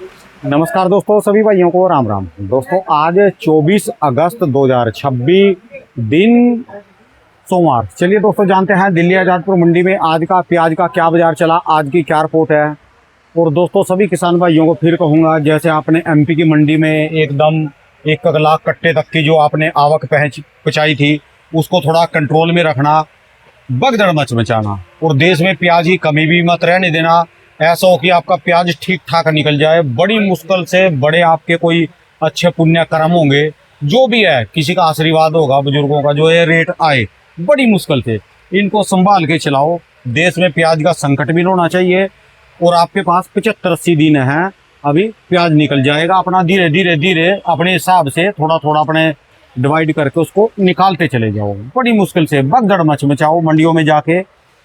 नमस्कार दोस्तों, सभी भाइयों को राम राम। दोस्तों आज 24 अगस्त 2026 दिन सोमवार। चलिए दोस्तों जानते हैं दिल्ली आज़ादपुर मंडी में आज का प्याज का क्या बाजार चला, आज की क्या रिपोर्ट है। और दोस्तों सभी किसान भाइयों को फिर कहूँगा, जैसे आपने एमपी की मंडी में एकदम 1 लाख कट्टे तक की जो आपने आवक पहुँचाई थी उसको थोड़ा कंट्रोल में रखना, भगदड़ मच मचाना और देश में प्याज की कमी भी मत रहने देना। ऐसा हो कि आपका प्याज ठीक ठाक निकल जाए। बड़ी मुश्किल से बड़े आपके कोई अच्छे पुण्य कर्म होंगे, जो भी है किसी का आशीर्वाद होगा बुजुर्गों का, जो ये रेट आए बड़ी मुश्किल से इनको संभाल के चलाओ। देश में प्याज का संकट भी होना चाहिए और आपके पास 75-80 दिन हैं, अभी प्याज निकल जाएगा। अपना धीरे धीरे धीरे अपने हिसाब से थोड़ा थोड़ा अपने डिवाइड करके उसको निकालते चले जाओ। बड़ी मुश्किल से भगदड़ मच मचाओ मंडियों में जाके,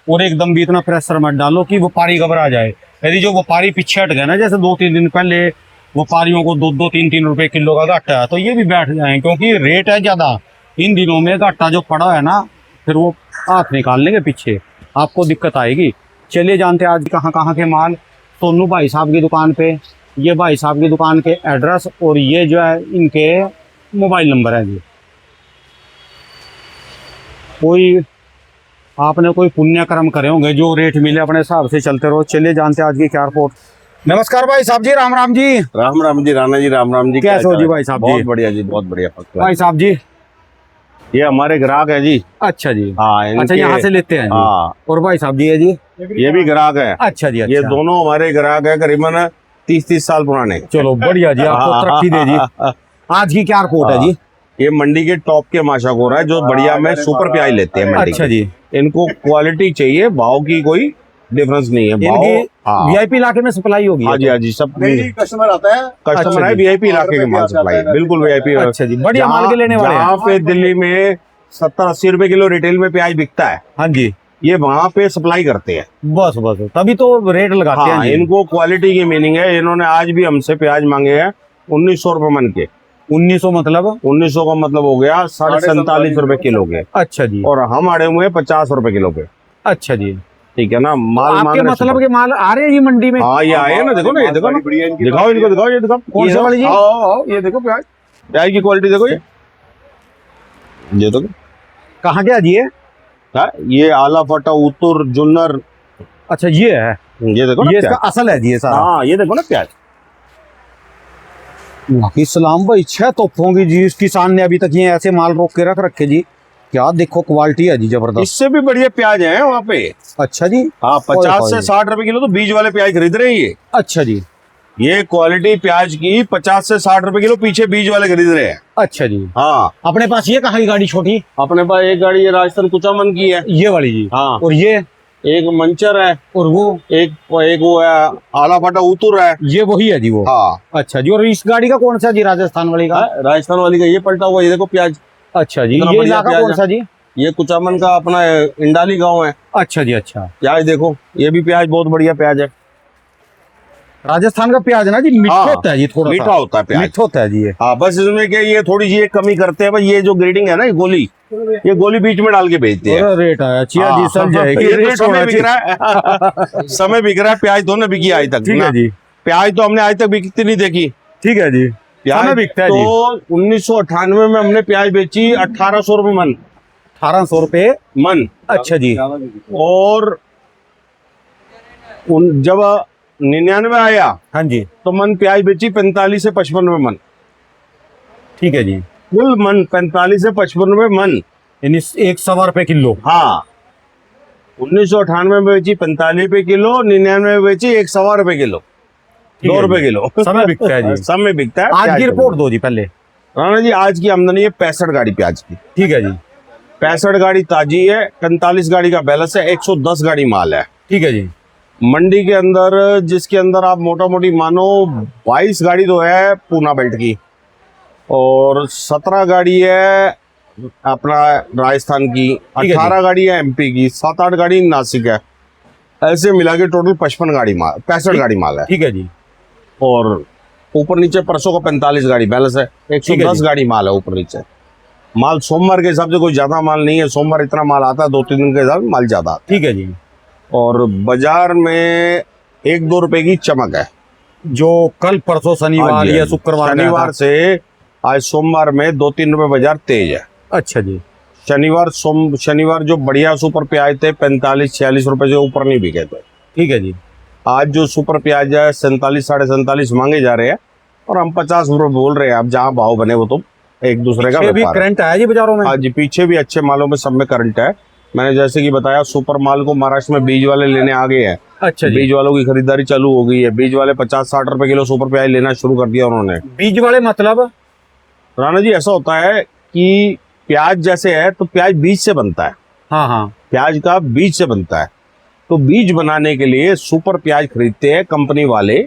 और एकदम भी इतना प्रेशर मत डालो कि व्यापारी घबरा जाए। यदि जो व्यापारी पीछे हट गए ना, जैसे 2-3 दिन पहले व्यापारियों को 2-2, 3-3 रुपए किलो का घाटा है, तो ये भी बैठ जाए क्योंकि रेट है ज़्यादा। इन दिनों में घाटा जो पड़ा है ना, फिर वो हाथ निकाल लेंगे पीछे, आपको दिक्कत आएगी। चलिए जानते हैं आज कहाँ कहाँ के माल। सोनू भाई साहब की दुकान पे, ये भाई साहब की दुकान के एड्रेस और ये जो है इनके मोबाइल नंबर है जी। कोई आपने कोई पुण्य कर्म करे होंगे, जो रेट मिले अपने हिसाब से चलते रहो। चलिए जानते हैं आज की क्या रिपोर्ट। नमस्कार भाई साहब जी, राम राम जी। राम राम जी, राणा जी, राम राम जी। कैसे हो जी भाई साहब जी? बहुत बढ़िया जी, बहुत बढ़िया। भाई साहब जी ये हमारे ग्राहक है जी। अच्छा जी, हाँ, अच्छा यहाँ से लेते हैं जी। हाँ, और भाई साहब जी है जी, ये भी ग्राहक है। अच्छा जी, अच्छा। ये दोनों हमारे ग्राहक है, करीबन 30-30 साल पुराने। चलो बढ़िया जी, आपको तरक्की दे जी। आज की क्या रिपोर्ट है जी? ये मंडी के टॉप के माशाकोर है, जो बढ़िया में सुपर प्याज लेते हैं मंडी। अच्छा जी, इनको क्वालिटी चाहिए, भाव की कोई डिफरेंस नहीं है। भाव वीआईपी इलाके में सप्लाई होगी। हाँ जी, हाँ जी, सब कस्टमर आता है, कस्टमर है, वीआईपी इलाके के माल सप्लाई, बिल्कुल वीआईपी। अच्छा जी, बढ़िया माल के लेने वाले हैं। यहाँ पे दिल्ली में 70-80 रुपए किलो रिटेल में प्याज बिकता है, हाँ जी, ये वहाँ पे सप्लाई करते हैं। बस बस तभी तो रेट लगाते हैं हाँ, जी। इनको क्वालिटी की मीनिंग है। इन्होंने आज भी हमसे प्याज मांगे हैं 1900 रुपए मन के। 1900 मतलब 1900 का मतलब हो गया 47.5 रुपए किलो के। अच्छा जी, और हम अड़े हुए 50 रुपए किलो के। अच्छा जी। ठीक है ना, माल आपके मतलब के माल आ रहे हैं ये मंडी में? हाँ, ये आए ना, देखो ना, ये देखो ना, दिखाओ इनको, दिखाओ, ये दिखाओ। कौन से वाले जी? आओ, ये देखो प्याज, प्याज की क्वालिटी देखो। ये देखो कहाँ के जी है? ये आला फटा उतुर जुन्नर। अच्छा ये है, ये देखो ना, ये इसका असल है जी ये सारा। हाँ, ये देखो ना प्याज। इस्लाम भाई 6 तोपों की जी, इस किसान ने अभी तक ये ऐसे माल रोक के रखे जी। क्या देखो क्वालिटी है जी, जबरदस्त। इससे भी बढ़िया प्याज है वहाँ पे। अच्छा जी, हाँ, 50 से 60 रुपए किलो तो बीज वाले प्याज खरीद रहे हैं ये। अच्छा जी, ये क्वालिटी प्याज की 50 से 60 रुपए किलो पीछे बीज वाले खरीद रहे हैं। अच्छा जी। हाँ, अपने पास ये कहाँ की गाड़ी छोटी? अपने पास एक गाड़ी ये राजस्थान कुचामन की है, ये वाली जी। हाँ। और ये एक मंचर है, और वो एक वो है आला फटा उतुर है। ये वही है जी वो। हाँ, अच्छा जी। और इस गाड़ी का कौन सा जी, राजस्थान वाली का? राजस्थान वाली का ये पलटा हुआ, ये देखो प्याज। अच्छा जी, इतना ये बढ़िया इलाका प्याज कौन है। सा जी? ये कुचामन का अपना इंडाली गांव है। अच्छा जी, अच्छा। प्याज देखो, ये भी प्याज बहुत बढ़िया प्याज है। राजस्थान का प्याज ना जी मीठा हाँ, होता है जी, थोड़ा मीठा होता है प्याज। मीठा होता है जी ये। हाँ, बस इसमें क्या ये थोड़ी सी कमी करते हैं, बस ये जो ग्रेडिंग है ना, ये गोली बीच में डाल के बेचते हैं। और रेट आया चिया जी, चल जाएगी। ये तो रेट समय होना बिक रहा है समय बिक रहा है। प्याज तो ना बिकी आज तक। ठीक है जी, प्याज तो हमने आज तक बिकती नहीं देखी। ठीक है जी। प्याज समय बिकता है तो 1998 में हमने प्याज बेची 1800 रुपए मन। 1800 रुपए मन। अच्छा जी। और जब 99 आया हाँ जी, तो मन प्याज बेची 45 से 55 रुपए मन। ठीक है जी। कुल मन 45 से 55 रुपए मन, यानी 100 रुपए किलो। हाँ। 1998 में बेची 45 रुपए किलो, 99 में बेची 100 रुपए किलो, 2 रुपए किलो। समय बिकता है जी। समय बिकता है। आज की रिपोर्ट दो जी पहले। राणा जी, आज की आमदनी है 65 गाड़ी प्याज की। ठीक है जी, 65 गाड़ी ताजी है, 45 गाड़ी का बैलेंस है, 110 गाड़ी माल है। ठीक है जी। मंडी के अंदर, जिसके अंदर आप मोटा मोटी मानो 22 गाड़ी तो है पूना बेल्ट की, और 17 गाड़ी है अपना राजस्थान की, 18 गाड़ी है एमपी की, 7-8 गाड़ी नासिक है। ऐसे मिला के टोटल 55 गाड़ी माल, 65 गाड़ी माल है। ठीक है जी। और ऊपर नीचे परसों का 45 गाड़ी बैलेंस है, 110 गाड़ी माल है ऊपर नीचे। माल सोमवार के हिसाब से कोई ज्यादा माल नहीं है, सोमवार इतना माल आता है, 2-3 दिन के हिसाब से माल ज्यादा आता है। ठीक है जी। और बाजार में 1-2 रुपए की चमक है। जो कल परसों हाँ शनिवार जी, या हाँ जी। शुक्रवार गया शनिवार था। से आज सोमवार में 2-3 रुपए बाजार तेज है। अच्छा जी। शनिवार जो बढ़िया सुपर प्याज थे 45-46 रुपए से ऊपर नहीं बिके थे। ठीक है जी। आज जो सुपर प्याज है 47 47.5 मांगे जा रहे हैं और हम 50 रुपए बोल रहे हैं। अब जहाँ भाव बने वो तो एक दूसरे का पीछे भी व्यापार है। करंट आया जी बाजारों में। हाँ जी, पीछे भी अच्छे मालों में सब में करंट है। मैंने जैसे कि बताया सुपर माल को महाराष्ट्र में बीज वाले लेने आ गए हैं। अच्छा जी। बीज वालों की खरीदारी चालू हो गई है। बीज वाले 50-60 रुपए किलो सुपर प्याज लेना शुरू कर दिया उन्होंने। बीज वाले मतलब? राणा जी ऐसा होता है कि प्याज जैसे है तो प्याज बीज से बनता है। हाँ हाँ। प्याज का बीज से बनता है। तो बीज बनाने के लिए सुपर प्याज खरीदते हैं कंपनी वाले।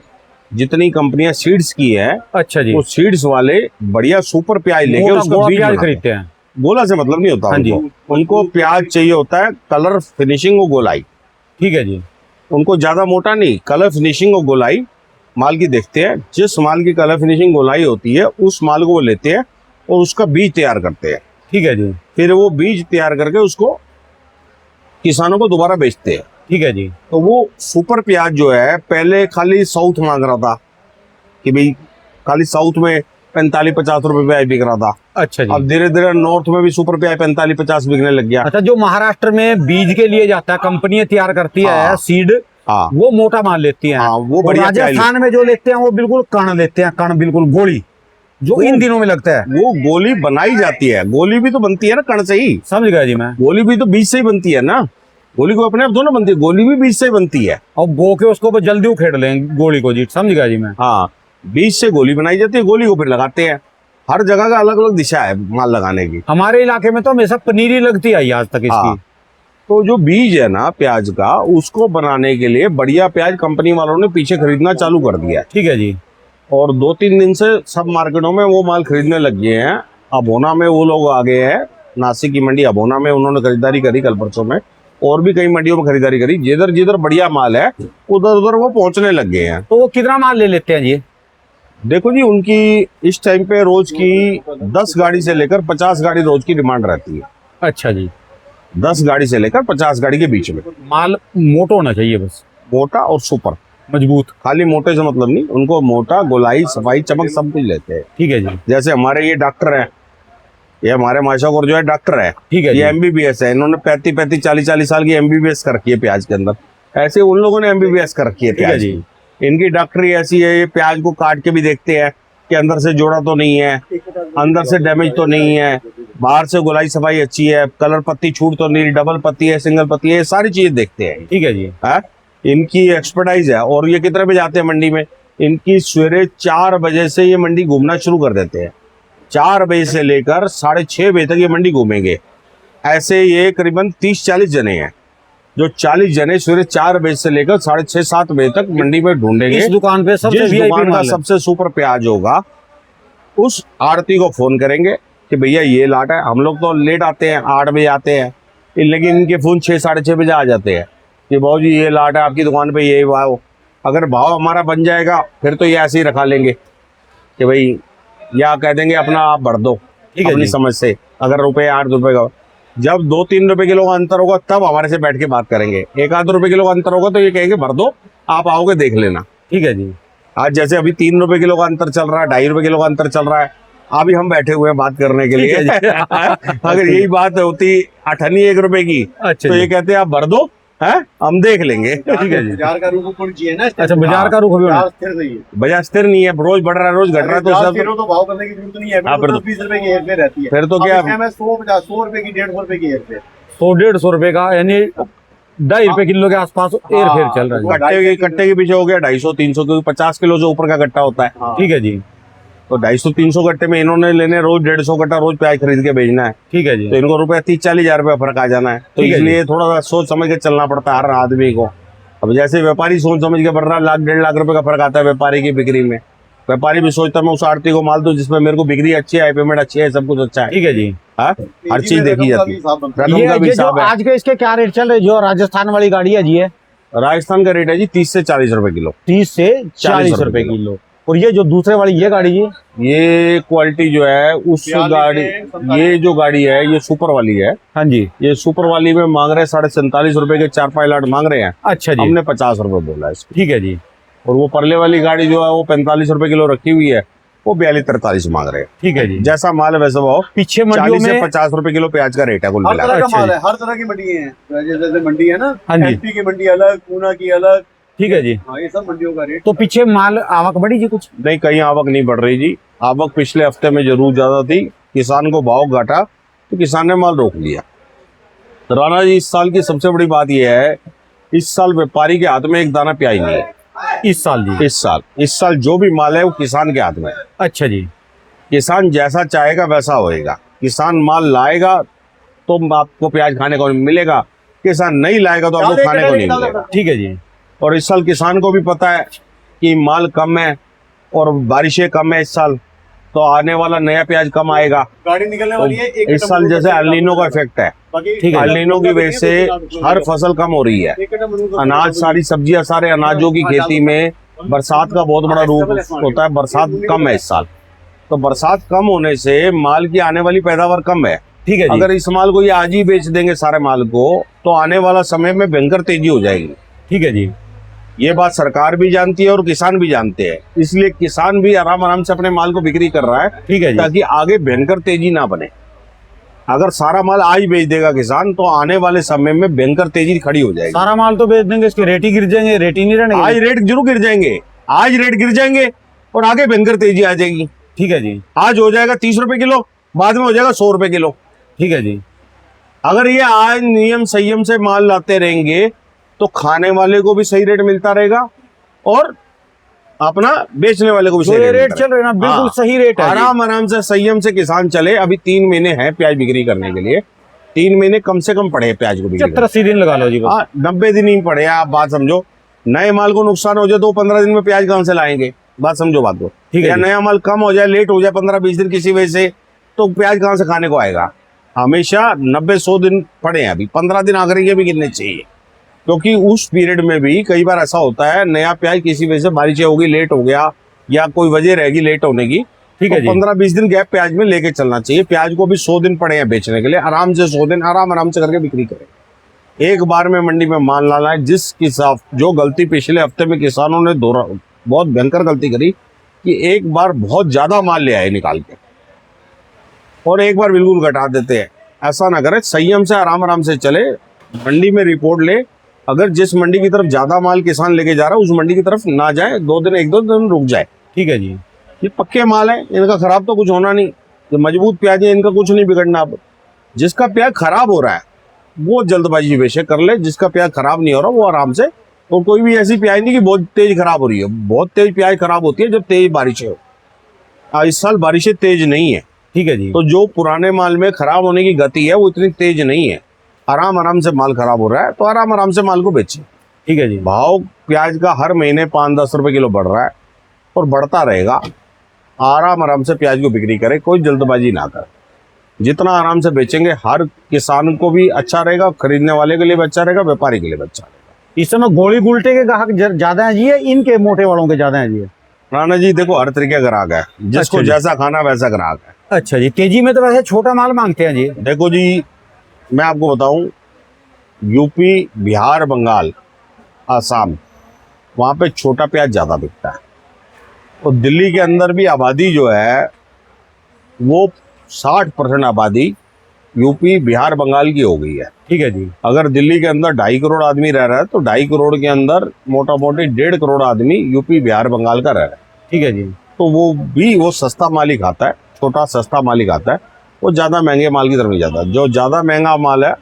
जितनी कंपनियां सीड्स की है अच्छा जी। वो सीड्स वाले बढ़िया सुपर प्याज लेके मोटा उसका गोला बीज प्याज बनाते हैं। खरीदते हैं। गोला से मतलब नहीं होता हाँ जी। उनको प्याज चाहिए होता है कलर फिनिशिंग और गोलाई। ठीक है जी। उनको ज्यादा मोटा नहीं, कलर फिनिशिंग और गोलाई माल की देखते हैं। जिस माल की कलर फिनिशिंग गोलाई होती है उस माल को वो लेते हैं और उसका बीज तैयार करते हैं। ठीक है जी। फिर वो बीज तैयार करके उसको किसानों को दोबारा बेचते हैं। ठीक है जी। तो वो सुपर प्याज जो है पहले खाली साउथ मांग रहा था कि भाई खाली साउथ में 45-50 रुपए प्याज बिक रहा था। अच्छा जी। अब धीरे धीरे नॉर्थ में भी सुपर प्याज 45-50 बिकने लग गया। अच्छा, जो महाराष्ट्र में बीज के लिए जाता है, कंपनी तैयार करती है हाँ। सीड, हाँ वो मोटा माल लेती हैं। हाँ, वो और बढ़िया राजस्थान में जो लेते हैं वो बिल्कुल कण लेते हैं, कण बिल्कुल गोली, जो इन दिनों में लगता है। वो गोली बनाई जाती है। गोली भी तो बनती है ना कण से ही। समझ गया जी मैं। गोली भी तो बीज से ही बनती है ना। गोली को अपने आप थोड़ा बनती है, गोली भी बीज से ही बनती है। और बो के उसको बस जल्दी उखेड़ लें गोली को जी। समझ गया जी मैं। हाँ, बीज से गोली बनाई जाती है, गोली को फिर लगाते हैं। हर जगह का अलग अलग दिशा है माल लगाने की। हमारे इलाके में तो हमेशा पनीर ही लगती आई आज तक हाँ, इसकी। तो जो बीज है ना प्याज का, उसको बनाने के लिए बढ़िया प्याज कंपनी वालों ने पीछे खरीदना चालू कर दिया है। ठीक है जी। और 2-3 दिन से सब मार्केटों में वो माल खरीदने लग गए हैं। अबोना में वो लोग आ गए हैं। नासिक की मंडी अबोना में उन्होंने खरीदारी करी कल परसों में। और भी कई मंडियों में खरीदारी करी। जिधर जिधर बढ़िया माल है उधर उधर वो पहुंचने लग गए हैं। तो वो कितना माल ले लेते हैं जी? देखो जी, उनकी इस टाइम पे रोज की 10 गाड़ी से लेकर 50 गाड़ी रोज की डिमांड रहती है। अच्छा जी। 10 गाड़ी से लेकर 50 गाड़ी के बीच में। माल मोटा होना चाहिए, बस मोटा और सुपर। मजबूत। खाली मोटे से मतलब नहीं, उनको मोटा, गोलाई, सफाई, चमक सब कुछ लेते हैं। ठीक है जी। जैसे हमारे ये डॉक्टर है, ये हमारे माशाकोर जो है डॉक्टर है, ठीक है ये जी। एमबीबीएस है। इन्होंने 35-35 40-40 साल की एमबीबीएस कर रखी है प्याज के अंदर। ऐसे उन लोगों ने एमबीबीएस कर रखी है ठीक है प्याज जी। की। इनकी डॉक्टरी ऐसी है, ये प्याज को काट के भी देखते हैं कि अंदर से जोड़ा तो नहीं है, अंदर से डैमेज तो नहीं है, बाहर से गोलाई सफाई अच्छी है, कलर पत्ती छूट तो नहीं, डबल पत्ती है, सिंगल पत्ती है, ये सारी चीजें देखते हैं। ठीक है जी। है, इनकी एक्सपर्टाइज है। और ये कितने बजे आते हैं मंडी में? इनकी सवेरे 4 बजे से ये मंडी घूमना शुरू कर देते हैं। 4 बजे से लेकर 6:30 बजे तक ये मंडी घूमेंगे। ऐसे ये करीबन 30-40 जने हैं, जो 40 जने सवेरे 4 बजे से लेकर 6:30-7 बजे तक मंडी में ढूंढेंगे। इस दुकान पे सबसे जिस वीआईपी दुकान का माल है। सबसे सुपर प्याज होगा उस आड़ती को फोन करेंगे कि भैया ये लाट है। हम लोग तो लेट आते हैं, 8 बजे आते हैं, लेकिन इनके फोन 6-6:30 बजे आ जाते हैं कि भाव जी ये लाट है आपकी दुकान पे, ये भाव। अगर भाव हमारा बन जाएगा फिर तो ये ऐसे ही रखा लेंगे कि भाई, या कह देंगे अपना आप बढ़ दो ठीक है अपनी जी। समझ से। अगर रुपए 8 रुपए का, जब 2-3 रुपए किलो का अंतर होगा तब हमारे से बैठ के बात करेंगे। 1-8 रुपए किलो का अंतर होगा तो ये कहेंगे भर दो, आप आओगे देख लेना। ठीक है जी। आज जैसे अभी 3 रुपए किलो का अंतर चल रहा है, 2.5 रुपए किलो का अंतर चल रहा है, अभी हम बैठे हुए हैं बात करने के लिए। ठीक है अगर यही बात होती 1 रुपए की अच्छा तो जी। ये कहते हैं आप भर दो, है हम देख लेंगे। ठीक है जी। बाजार का रुख ऊपर चाहिए ना। अच्छा, बाजार का रुख भी होना। बाजार स्थिर सही है। बाजार स्थिर नहीं है, रोज बढ़ रहा है रोज घट रहा है, तो बाजार सब स्थिर हो तो भाव करने की जरूरत नहीं है। हाँ, फिर तो- 20 रुपए की हेरफेर रहती है। फिर तो अब क्या- इस टाइम है 100-50 100 रुपए की 150 रुपए की हेरफेर। 100-150 रुपए का, यानी 2.5 रुपए किलो के आसपास एयर फेर चल रहा है। कट्टे के पीछे हो गया 250-300, क्योंकि 50 किलो से ऊपर का कट्टा होता है। हाँ। ठीक है जी। तो 250-300 कट्टे में इन्होंने लेने रोज 150 कट्टा रोज प्याज खरीद के भेजना है। ठीक है जी। तो इनको रुपया 30-40 हजार रुपया फर्क आ जाना है। तो ठीक है इसलिए थोड़ा सा सोच समझ के चलना पड़ता है हर आदमी को। अब जैसे व्यापारी सोच समझ के बढ़ रहा है, 1-1.5 लाख रुपए का फर्क आता है व्यापारी की बिक्री में। व्यापारी भी सोचता है मैं उस आड़ती को माल दूं जिसमें मेरे को बिक्री अच्छी है, पेमेंट अच्छी है, सब कुछ अच्छा है। ठीक है जी। हाँ? हर चीज देखी जाती है। रकम का भी ये जो हिसाब है। आज के इसके क्या रेट चल रहे, जो राजस्थान वाली गाड़ी है जी, है राजस्थान का रेट है जी 30 से 40 रुपए किलो। 30 से 40 रुपए किलो। और ये जो दूसरे वाली ये गाड़ी जी, ये क्वालिटी जो है उस 42 गाड़ी, ये जो गाड़ी है ये सुपर वाली है। हाँ जी। ये सुपर वाली में मांग रहे हैं 47.5 रुपए के 4-5 लाट मांग रहे हैं। अच्छा जी। हमने 50 रुपए बोला है इसको। ठीक है जी। और वो परले वाली गाड़ी जो है वो 45 रुपए किलो रखी हुई है, वो 42-43 मांग रहे हैं। ठीक है जी। जैसा माल है वैसा भाव। पीछे मंडियों 40 से में 50 रुपए किलो प्याज का रेट है कुल हर मिला तरह के। का अच्छा माल जी। है, हर तरह की मंडी है। जैसे मंडी है ना, हाँ जी। एमपी की मंडी अलग, पूना की अलग। ठीक है जी। हाँ, ये सब मंडियों का रेट। तो पीछे माल आवक बढ़ी जी कुछ? नहीं, कहीं आवक नहीं बढ़ रही जी। आवक पिछले हफ्ते में जरूर ज्यादा थी, किसान को भाव घटा तो किसान ने माल रोक लिया। राणा जी, इस साल की सबसे बड़ी बात यह है, इस साल व्यापारी के हाथ में एक दाना प्याज नहीं है। इस साल जी? इस साल जो भी माल है वो किसान के हाथ में है। अच्छा जी। किसान जैसा चाहेगा वैसा होएगा। किसान माल लाएगा तो आपको प्याज खाने को मिलेगा, किसान नहीं लाएगा तो आपको खाने को नहीं मिलेगा। ठीक है जी। और इस साल किसान को भी पता है कि माल कम है और बारिशें कम है इस साल, तो आने वाला नया प्याज कम आएगा। गाड़ी निकलने वाली है। तो इस साल जैसे एलनीनो का इफेक्ट है, ठीक है। एलनीनो की वजह से हर फसल कम हो रही है। अनाज, सारी सब्जियां, सारे अनाजों की खेती में बरसात का बहुत बड़ा रूप होता है। बरसात कम है इस साल, तो बरसात कम होने से माल की आने वाली पैदावार कम है। ठीक है जी। अगर इस माल को ये आज ही बेच देंगे सारे माल को, तो आने वाला समय में भयंकर तेजी हो जाएगी। ठीक है जी। ये बात सरकार भी जानती है और किसान भी जानते हैं, इसलिए किसान भी आराम आराम से अपने माल को बिक्री कर रहा है, ठीक है जी। ताकि आगे भयंकर तेजी ना बने। अगर सारा माल आज बेच देगा किसान, तो आने वाले समय में भयंकर तेजी खड़ी हो जाएगी। सारा माल तो बेच देंगे, इसके रेट ही गिर जाएंगे, रेट ही नहीं रहने। आज रेट जरूर गिर जाएंगे, आज रेट गिर जाएंगे और आगे भयंकर तेजी आ जाएगी। ठीक है जी। आज हो जाएगा 30 रुपए किलो, बाद में हो जाएगा 100 रुपए किलो। ठीक है जी। अगर ये आज नियम संयम से माल लाते रहेंगे तो खाने वाले को भी सही रेट मिलता रहेगा और अपना बेचने वाले को भी जो सही ये रेट रेट मिलता चल रहे हैं ना, बिल्कुल हाँ। सही रेट है जी। आराम आराम से संयम से किसान चले। अभी 3 महीने हैं प्याज बिक्री करने के लिए, 3 महीने कम से कम पड़े हैं प्याज को बिक्री 70-80 दिन लगा लो जी बस। हाँ, 90 दिन ही पड़े हैं। आप बात समझो, नए माल को नुकसान हो जाए तो 15 दिन में प्याज कहां से लाएंगे? बात समझो बात को। ठीक है या जी। नया माल कम हो जाए, लेट हो जाए 15-20 दिन किसी वजह से, तो प्याज कहां से खाने को आएगा? हमेशा 90-100 दिन पड़े हैं, अभी 15 दिन आखिरी के भी गिनने चाहिए, क्योंकि उस पीरियड में भी कई बार ऐसा होता है नया प्याज किसी वजह से बारिशें होगी, लेट हो गया या कोई वजह रहेगी लेट होने की, ठीक है तो जी। 15-20 दिन गैप प्याज में लेके चलना चाहिए। प्याज को भी 100 दिन पड़े हैं बेचने के लिए, आराम से 100 दिन आराम आराम से करके बिक्री करें। एक बार में मंडी में माल लाना है। जिस किसान, जो गलती पिछले हफ्ते में किसानों ने बहुत भयंकर गलती करी कि एक बार बहुत ज्यादा माल ले आए निकाल के और एक बार बिल्कुल घटा देते हैं। ऐसा ना करें, संयम से आराम आराम से चले। मंडी में रिपोर्ट ले, अगर जिस मंडी की तरफ ज्यादा माल किसान लेके जा रहा है उस मंडी की तरफ ना जाए, 2 दिन 1-2 दिन रुक जाए। ठीक है जी। ये पक्के माल है, इनका खराब तो कुछ होना नहीं। ये मजबूत प्याज है, इनका कुछ नहीं बिगड़ना। अब जिसका प्याज खराब हो रहा है वो जल्दबाजी बेशक कर ले, जिसका प्याज खराब नहीं हो रहा वो आराम से। तो कोई भी ऐसी प्याज नहीं कि बहुत तेज खराब हो रही है। बहुत तेज प्याज खराब होती है जब तेज बारिशें हो। इस साल बारिशें तेज नहीं है, ठीक है जी। तो जो पुराने माल में खराब होने की गति है वो इतनी तेज नहीं है। आराम आराम से माल खराब हो रहा है तो आराम आराम से माल को बेचे। ठीक है जी। भाव प्याज का हर महीने 5-10 रुपए किलो बढ़ रहा है और बढ़ता रहेगा। आराम आराम से प्याज को बिक्री करे, कोई जल्दबाजी ना करे। जितना आराम से बेचेंगे हर किसान को भी अच्छा रहेगा, खरीदने वाले के लिए भी अच्छा रहेगा, व्यापारी के लिए भी अच्छा रहेगा। इस समय गोली गुलटे के ग्राहक ज्यादा है जी, है इनके मोटे वालों के ज्यादा है जी? राणा जी देखो, हर तरीके का ग्राहक है, जिसको अच्छा जी। जैसा खाना वैसा ग्राहक है। अच्छा जी। तेजी में तो वैसे छोटा माल मांगते हैं जी? देखो जी, मैं आपको बताऊं, यूपी, बिहार, बंगाल, आसाम, वहां पे छोटा प्याज ज्यादा बिकता है। और दिल्ली के अंदर भी आबादी जो है वो 60% आबादी यूपी, बिहार, बंगाल की हो गई है। ठीक है जी। अगर दिल्ली के अंदर 2.5 करोड़ आदमी रह रहा है तो 2.5 करोड़ के अंदर मोटा मोटी 1.5 करोड़ आदमी यूपी, बिहार, बंगाल का रह रहा है। ठीक है जी। तो वो सस्ता माल ही खाता है, छोटा सस्ता माल ही खाता है। वो ज्यादा महंगे माल की तरफ नहीं जाता। जो ज्यादा महंगा माल है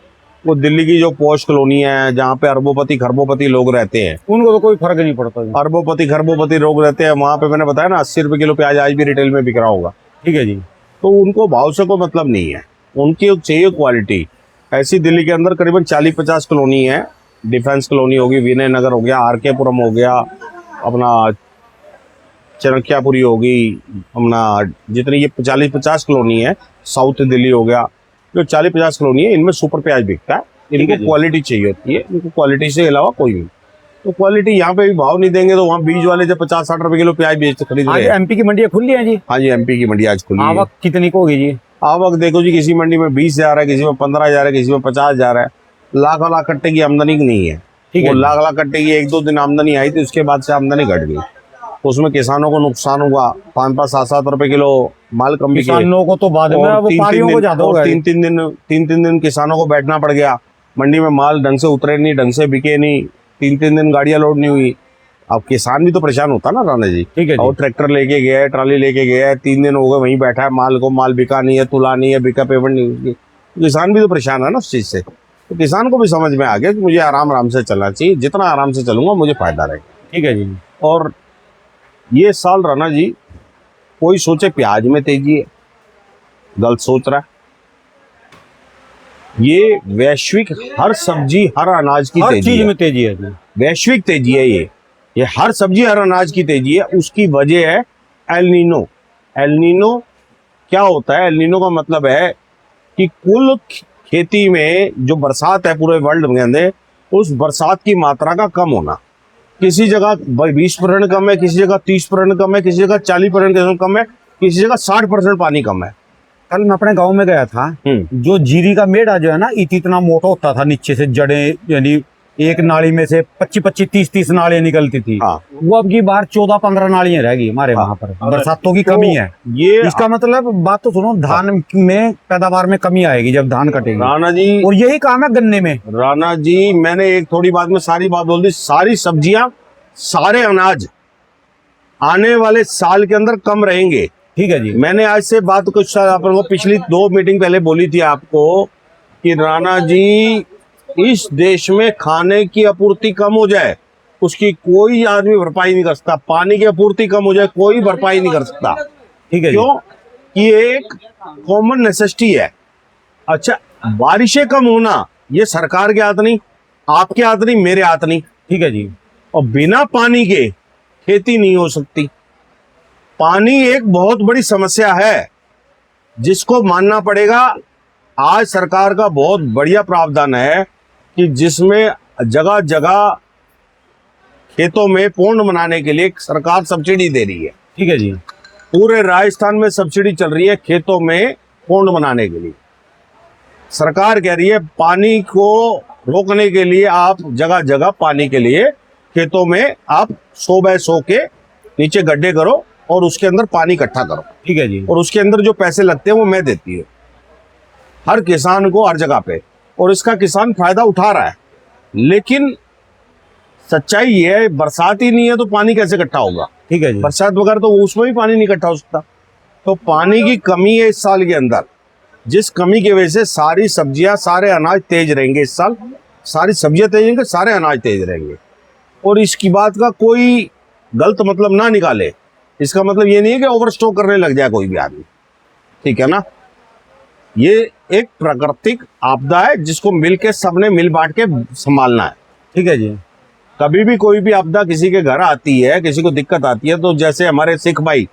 वो दिल्ली की जो पॉश कॉलोनी है, जहाँ पे अरबोपति खरबोपति लोग रहते हैं, उनको तो कोई फर्क नहीं पड़ता जी। अरबोपति खरबोपति लोग रहते हैं, वहां पे मैंने बताया ना 80 रुपए किलो प्याज आज भी रिटेल में बिक रहा होगा। ठीक है जी। तो उनको भाव से कोई मतलब नहीं है, उनकी चाहिए क्वालिटी। ऐसी दिल्ली के अंदर करीबन 40-50 कॉलोनी है। डिफेंस कॉलोनी होगी, विनय नगर हो गया, आरकेपुरम हो गया, अपना चरखियापुरी होगी, अपना जितनी ये 40-50 कॉलोनी है, साउथ दिल्ली हो गया, जो 40-50 कॉलोनी है, इनमें सुपर प्याज बिकता है। इनको क्वालिटी चाहिए होती है, इनको क्वालिटी से अलावा कोई नहीं। तो क्वालिटी यहाँ पे भी भाव नहीं देंगे तो वहाँ बीज वाले जब 50-60 रुपए किलो प्याज बेचते खरीद आज रहे हैं। एमपी की मंडियां खुली हैं जी? हाँ जी, एमपी की मंडी आज खुली है। आवक कितनी को होगी जी? आवक देखो जी, किसी मंडी में 20,000 है, किसी में 15,000 है, किसी में 50,000 है। लाख कट्टे की आमदनी नहीं है। ठीक है वो जी। लाख लाख कटेगी, 1-2 दिन आमदनी आई थी, उसके बाद से आमदनी घट गई। उसमें किसानों को नुकसान हुआ, 5-5, 7-7 रुपए किलो माल कम बिके। किसानों को तो बाद में, और वो पारियों को ज्यादा हो गया। 3-3 दिन किसानों को बैठना पड़ गया मंडी में, माल ढंग से उतरे नहीं, ढंग से बिके नहीं, 3-3 दिन गाड़ियां लोड नहीं हुई। अब किसान भी तो परेशान होता ना राणा जी। ठीक है जी। और ट्रैक्टर लेके गया है, ट्राली लेके गया है, 3 दिन हो गए वहीं बैठा है, माल बिका नहीं है, तुला नहीं है, बिका पेमेंट नहीं हुई। किसान भी तो परेशान है ना उस चीज से। तो किसान को भी समझ में आ गया कि मुझे आराम आराम से चलना चाहिए, जितना आराम से चलूंगा मुझे फायदा रहेगा। ठीक है जी। और ये साल राणा जी, कोई सोचे प्याज में तेजी है, गलत सोच रहा है। ये वैश्विक हर सब्जी हर अनाज की हर तेजी चीज है, में तेजी है जी। वैश्विक तेजी है ये हर सब्जी हर अनाज की तेजी है। उसकी वजह है एल नीनो। एल नीनो क्या होता है? एल नीनो का मतलब है कि कुल खेती में जो बरसात है पूरे वर्ल्ड में अंदर, उस बरसात की मात्रा का कम होना। किसी जगह 20% कम है, किसी जगह 30% कम है, किसी जगह 40% कम है, किसी जगह 60% पानी कम है। कल मैं अपने गांव में गया था, जो जीरी का मेढ़ा जो है ना, इतना मोटा होता था, नीचे से जड़ें, यानी एक नाली में से 25-25, 30-30 नालियां निकलती थी। हाँ। वो अब की बार 14-15 नालियां रह गई हमारे वहां पर। बरसातों की तो कमी है। ये इसका मतलब, बात तो सुनो, धान में पैदावार में कमी आएगी जब धान कटेगी। राणा जी, और यही काम है गन्ने में। राणा जी, मैंने एक थोड़ी बात में सारी बात बोल दी। सारी सब्जियां, सारे अनाज आने वाले साल के अंदर कम रहेंगे। ठीक है जी। मैंने आज से बात कुछ अपन को पिछली 2 मीटिंग पहले बोली थी आपको कि राणा जी, इस देश में खाने की आपूर्ति कम हो जाए, उसकी कोई आदमी भरपाई नहीं कर सकता। पानी की आपूर्ति कम हो जाए, कोई भरपाई नहीं कर सकता। ठीक है जी। क्यों? ये एक कॉमन नेसेसिटी है। अच्छा, बारिशें कम होना ये सरकार के हाथ नहीं, आपके हाथ नहीं, मेरे हाथ नहीं। ठीक है जी। और बिना पानी के खेती नहीं हो सकती। पानी एक बहुत बड़ी समस्या है जिसको मानना पड़ेगा। आज सरकार का बहुत बढ़िया प्रावधान है कि जिसमें जगह जगह खेतों में पोंड बनाने के लिए सरकार सब्सिडी दे रही है। ठीक है जी। पूरे राजस्थान में सब्सिडी चल रही है खेतों में पोंड बनाने के लिए। सरकार कह रही है पानी को रोकने के लिए आप जगह जगह पानी के लिए खेतों में आप 100 बाय 100 के नीचे गड्ढे करो और उसके अंदर पानी इकट्ठा करो। ठीक है जी। और उसके अंदर जो पैसे लगते हैं वो मैं देती हूँ हर किसान को हर जगह पे, और इसका किसान फायदा उठा रहा है। लेकिन सच्चाई ये है, बरसात ही नहीं है तो पानी कैसे इकट्ठा होगा? ठीक है जी। बरसात बगैर तो उसमें भी पानी नहीं इकट्ठा हो सकता। तो पानी की कमी है इस साल के अंदर, जिस कमी की वजह से सारी सब्जियां सारे अनाज तेज रहेंगे। इस साल सारी सब्जियां तेज रहेंगे, सारे अनाज तेज रहेंगे। और इसकी बात का कोई गलत मतलब ना निकाले। इसका मतलब ये नहीं है कि ओवर स्टॉक करने लग जाए कोई भी आदमी, ठीक है ना। ये एक प्राकृतिक आपदा है जिसको मिलके सबने मिल बांट के संभालना है। ठीक है जी। कभी भी कोई भी आपदा किसी के घर आती है, किसी को दिक्कत आती है, तो जैसे हमारे सिख भाई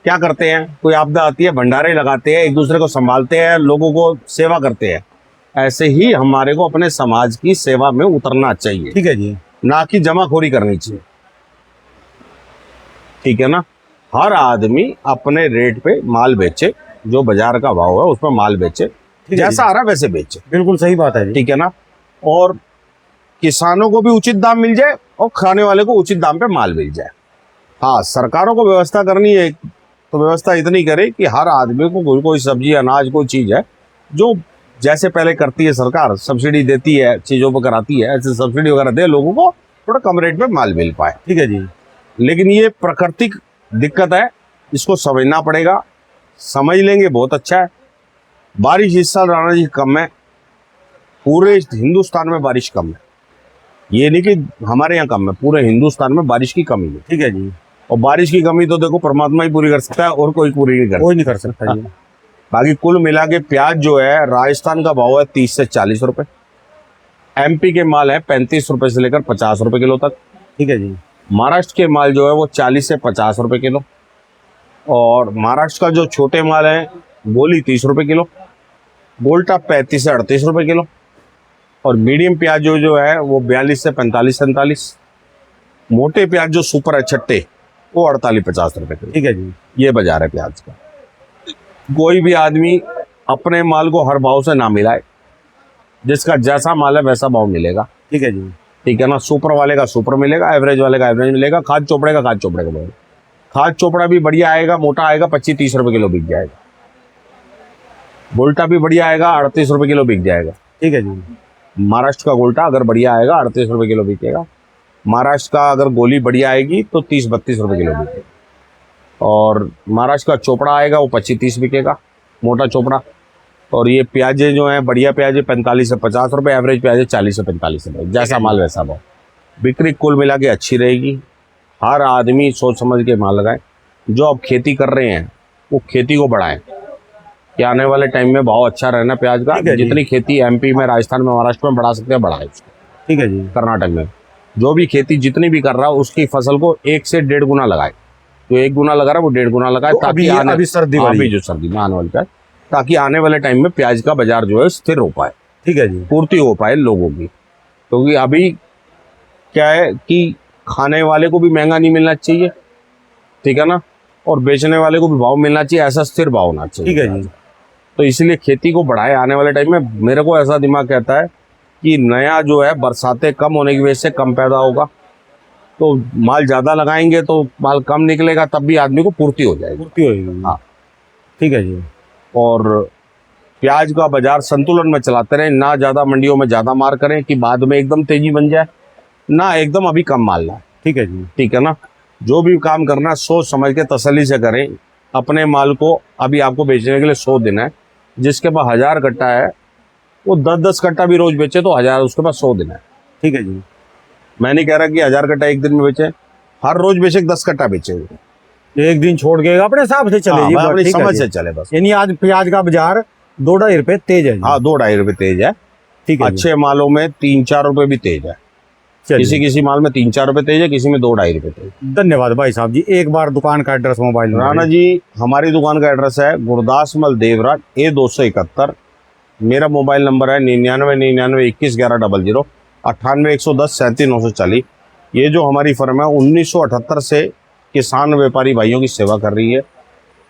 क्या करते हैं, कोई आपदा आती है भंडारे लगाते हैं, एक दूसरे को संभालते हैं, लोगों को सेवा करते हैं। ऐसे ही हमारे को अपने समाज की सेवा में उतरना चाहिए, ठीक है जी। ना कि जमाखोरी करनी चाहिए, ठीक है ना। हर आदमी अपने रेट पे माल बेचे, जो बाजार का भाव है उसमें माल बेचे, है जैसा जी। आ रहा वैसे बेचे, बिल्कुल सही बात है जी। ठीक है ना। और किसानों को भी उचित दाम मिल जाए और खाने वाले को उचित दाम पे माल मिल जाए। हाँ, सरकारों को व्यवस्था करनी है तो व्यवस्था इतनी करे कि हर आदमी को कोई सब्जी अनाज कोई चीज है जो जैसे पहले करती है सरकार, सब्सिडी देती है, चीजों पर कराती है, ऐसे सब्सिडी वगैरह दे, लोगों को थोड़ा कम रेट में माल मिल पाए। ठीक है जी। लेकिन ये प्राकृतिक दिक्कत है, इसको समझना पड़ेगा। समझ लेंगे बहुत अच्छा है। बारिश इस साल राणा जी कम है, पूरे हिंदुस्तान में बारिश कम है। ये नहीं कि हमारे यहाँ कम है, पूरे हिंदुस्तान में बारिश की कमी है। ठीक है जी। और बारिश की कमी तो देखो परमात्मा ही पूरी कर सकता है, और कोई पूरी नहीं कर सकता। कोई नहीं कर सकता जी। बाकी कुल मिला के प्याज जो है, राजस्थान का भाव है 30 से 40 रुपए, एमपी के माल है 35 रुपए से लेकर 50 रुपए किलो तक। ठीक है जी। महाराष्ट्र के माल जो है वो 40 से 50 रुपए किलो, और महाराष्ट्र का जो छोटे माल है गोली 30 रुपए किलो, गोल्टा 35 से 38 रुपए किलो, और मीडियम प्याज जो है वो 42 से 45-47, मोटे प्याज जो सुपर है छट्टे वो 48-50 रुपए किलो। ठीक है जी। ये बाजार है प्याज का। कोई भी आदमी अपने माल को हर भाव से ना मिलाए, जिसका जैसा माल है वैसा भाव मिलेगा। ठीक है जी। ठीक है ना। सुपर वाले का सुपर मिलेगा, एवरेज वाले का एवरेज मिलेगा, खाद चोपड़े का खाद चोपड़े का मिलेगा। खाद चोपड़ा भी बढ़िया आएगा, मोटा आएगा, 25-30 रुपए किलो बिक जाएगा। गोल्टा भी बढ़िया आएगा, 38 रुपए किलो बिक जाएगा। ठीक है जी। महाराष्ट्र का गोल्टा अगर बढ़िया आएगा 38 रुपए किलो बिकेगा। महाराष्ट्र का अगर गोली बढ़िया आएगी तो 30-32 रुपए किलो बिकेगा। और महाराष्ट्र का चोपड़ा आएगा वो 25-30 बिकेगा, मोटा चोपड़ा। और ये प्याजे जो है बढ़िया प्याजे 45 से 50 रुपए, एवरेज प्याजे 40 से 45 रुपए, जैसा माल वैसा भाव। बिक्री कुल मिला के अच्छी रहेगी। हर आदमी सोच समझ के माल लगाए। जो अब खेती कर रहे हैं वो खेती को बढ़ाएं कि आने वाले टाइम में भाव अच्छा रहना प्याज का। ठीक है जी। जितनी खेती एमपी में, राजस्थान में, महाराष्ट्र में बढ़ा सकते हैं बढ़ाए। ठीक है जी। कर्नाटक में जो भी खेती जितनी भी कर रहा है उसकी फसल को 1 से 1.5 गुना लगाए। जो 1 गुना लगा रहा है वो 1.5 गुना लगाए, तो ताकि अभी सर्दी वाली अभी जो सर्दी में आने वाली है, ताकि आने वाले टाइम में प्याज का बाजार जो है स्थिर हो पाए, ठीक है जी। पूर्ति हो पाए लोगों की। क्योंकि अभी क्या है कि खाने वाले को भी महंगा नहीं मिलना चाहिए, ठीक है ना, और बेचने वाले को भी भाव मिलना चाहिए, ऐसा स्थिर भाव होना चाहिए। ठीक है जी। तो इसलिए खेती को बढ़ाए आने वाले टाइम में। मेरे को ऐसा दिमाग कहता है कि नया जो है बरसातें कम होने की वजह से कम पैदा होगा, तो माल ज़्यादा लगाएंगे तो माल कम निकलेगा, तब भी आदमी को पूर्ति हो जाएगी। पूर्ति होगी। हाँ। ठीक है जी। और प्याज का बाजार संतुलन में चलाते रहें, ना ज़्यादा मंडियों में ज़्यादा मार करें कि बाद में एकदम तेजी बन जाए, ना एकदम अभी कम माल लाए। ठीक है जी। ठीक है ना। जो भी काम करना है सोच समझ के तसल्ली से करें। अपने माल को अभी आपको बेचने के लिए 100 दिन है, जिसके पास 1000 कट्टा है वो 10-10 कट्टा भी रोज बेचे तो 1000, उसके पास 100 दिन है। ठीक है जी। मैं नहीं कह रहा कि 1000 कट्टा एक दिन में बेचे, हर रोज बेचे 10 कट्टा बेचे। एक दिन छोड़ के अपने हिसाब से चले जी। हाँ, अपनी ठीक है समझ जी। से चले बस। यानी आज प्याज का बाजार 2-2.5 रुपए तेज है जी। हाँ, 2-2.5 रुपए तेज है। ठीक है जी। अच्छे मालों में 3-4 रुपए भी तेज है। चलिए। किसी माल में 3-4 रुपए तेज है, किसी में 2-2.5 रुपए तेज है। धन्यवाद भाई साहब जी। एक बार दुकान का address, mobile number. Rana ji, हमारी दुकान का एड्रेस है गुरदासमल देवराज A271। मेरा मोबाइल नंबर है 9999211100, 98-110-37-940। ये जो हमारी फर्म है 1978 से किसान व्यापारी भाइयों की सेवा कर रही है।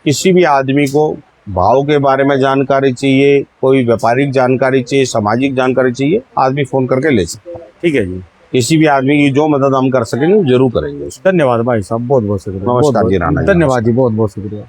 किसी भी आदमी को भाव के बारे में जानकारी चाहिए, कोई व्यापारिक जानकारी चाहिए, सामाजिक जानकारी चाहिए, आदमी फ़ोन करके ले सकता है। ठीक है जी। किसी भी आदमी की जो मदद हम कर सकेंगे वो जरूर करेंगे। धन्यवाद भाई साहब, बहुत बहुत शुक्रिया। नमस्कार जी, राणा जी, धन्यवाद जी, बहुत बहुत शुक्रिया।